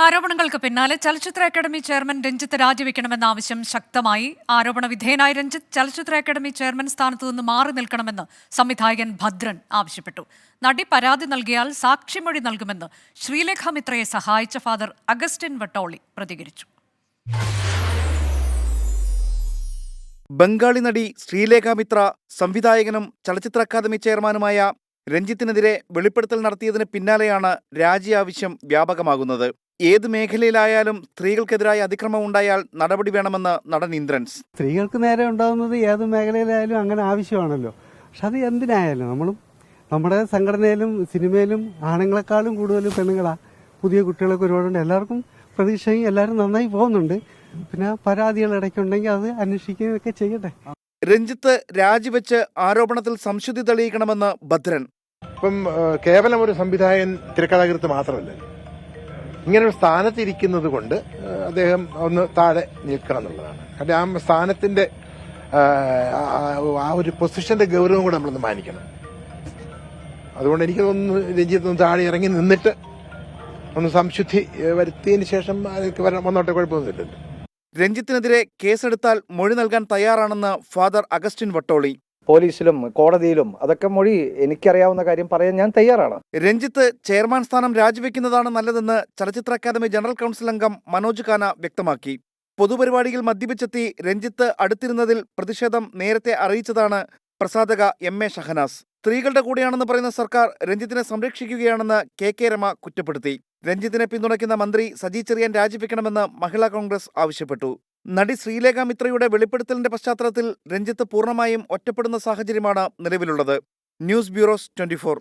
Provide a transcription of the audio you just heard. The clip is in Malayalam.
ആരോപണങ്ങൾക്ക് പിന്നാലെ ചലച്ചിത്ര അക്കാദമി ചെയർമാൻ രഞ്ജിത്ത് രാജിവെക്കണമെന്ന ആവശ്യം ശക്തമായി. ആരോപണ വിധേയനായ രഞ്ജിത്ത് ചലച്ചിത്ര അക്കാദമി ചെയർമാൻ സ്ഥാനത്തു നിന്ന് മാറി നിൽക്കണമെന്ന് സംവിധായകൻ ഭദ്രൻ ആവശ്യപ്പെട്ടു. നടി പരാതി നൽകിയാൽ സാക്ഷിമൊഴി നൽകുമെന്ന് ശ്രീലേഖ മിത്രയെ സഹായിച്ച ഫാദർ അഗസ്റ്റിൻ വട്ടോളി പ്രതികരിച്ചു. ബംഗാളി നടി ശ്രീലേഖ മിത്ര സംവിധായകനും ചലച്ചിത്ര അക്കാദമി ചെയർമാനുമായ രഞ്ജിത്തിനെതിരെ വെളിപ്പെടുത്തൽ നടത്തിയതിന് പിന്നാലെയാണ് രാജി ആവശ്യം വ്യാപകമാകുന്നത്. ഏത് മേഖലയിലായാലും സ്ത്രീകൾക്കെതിരായ അതിക്രമം ഉണ്ടായാൽ നടപടി വേണമെന്ന് നടൻ ഇന്ദ്രൻസ്. സ്ത്രീകൾക്ക് നേരെ ഉണ്ടാകുന്നത് ഏത് മേഖലയിലായാലും അങ്ങനെ ആവശ്യമാണല്ലോ. പക്ഷെ അത് എന്തിനായാലും നമ്മുടെ സംഘടനയിലും സിനിമയിലും ആണുങ്ങളെക്കാളും കൂടുതൽ പെണ്ണുങ്ങളാണ്. പുതിയ കുട്ടികളൊക്കെ ഒരുപാടുണ്ട്. എല്ലാവർക്കും പ്രതീക്ഷയും എല്ലാവരും നന്നായി പോകുന്നുണ്ട്. പിന്നെ പരാതികൾ ഇടയ്ക്കുണ്ടെങ്കിൽ അത് അന്വേഷിക്കുകയൊക്കെ ചെയ്യട്ടെ. രഞ്ജിത്ത് രാജിവെച്ച് ആരോപണത്തിൽ സംശുദ്ധി തെളിയിക്കണമെന്ന് ഭദ്രൻ. ഇപ്പം കേവലം ഒരു സംവിധായകൻ തിരക്കഥാകൃത്ത് മാത്രമല്ല, ഇങ്ങനൊരു സ്ഥാനത്തിരിക്കുന്നത് കൊണ്ട് അദ്ദേഹം ഒന്ന് താഴെ നിൽക്കണം എന്നുള്ളതാണ്. കാരണം ആ സ്ഥാനത്തിന്റെ ആ ഒരു പൊസിഷന്റെ ഗൗരവം കൂടെ നമ്മളൊന്ന് മാനിക്കണം. അതുകൊണ്ട് എനിക്ക് തോന്നുന്നു രഞ്ജിത്ത് ഒന്ന് താഴെ ഇറങ്ങി നിന്നിട്ട് ഒന്ന് സംശുദ്ധി വരുത്തിയതിന് ശേഷം വന്നോട്ടെ, കുഴപ്പമൊന്നുമില്ലല്ലോ. രഞ്ജിത്തിനെതിരെ കേസെടുത്താൽ മൊഴി നൽകാൻ തയ്യാറാണെന്ന് ഫാദർ അഗസ്റ്റിൻ വട്ടോളി. പോലീസിലും കോടതിയിലും അതൊക്കെ മൊഴി എനിക്കറിയാവുന്ന കാര്യം പറയാൻ ഞാൻ തയ്യാറാണ്. രഞ്ജിത്ത് ചെയർമാൻ സ്ഥാനം രാജിവെക്കുന്നതാണ് നല്ലതെന്ന് ചലച്ചിത്ര അക്കാദമി ജനറൽ കൗൺസിൽ അംഗം മനോജ് ഖാന വ്യക്തമാക്കി. പൊതുപരിപാടിയിൽ മദ്യപിച്ചെത്തി രഞ്ജിത്ത് അടുത്തിരുന്നതിൽ പ്രതിഷേധം നേരത്തെ അറിയിച്ചതാണ് പ്രസാധക എം എ ഷഹനാസ്. സ്ത്രീകളുടെ കൂടെയാണെന്ന് പറയുന്ന സർക്കാർ രഞ്ജിത്തിനെ സംരക്ഷിക്കുകയാണെന്ന് കെ രമ കുറ്റപ്പെടുത്തി. രഞ്ജിത്തിനെ പിന്തുണയ്ക്കുന്ന മന്ത്രി സജി ചെറിയാൻ രാജിവെക്കണമെന്ന് മഹിളാ കോൺഗ്രസ് ആവശ്യപ്പെട്ടു. നടി ശ്രീലേഖ മിത്രയുടെ വെളിപ്പെടുത്തലിന്റെ പശ്ചാത്തലത്തിൽ രഞ്ജിത്ത് പൂർണ്ണമായും ഒറ്റപ്പെടുന്ന സാഹചര്യമാണ് നിലവിലുള്ളത്. News bureau 24.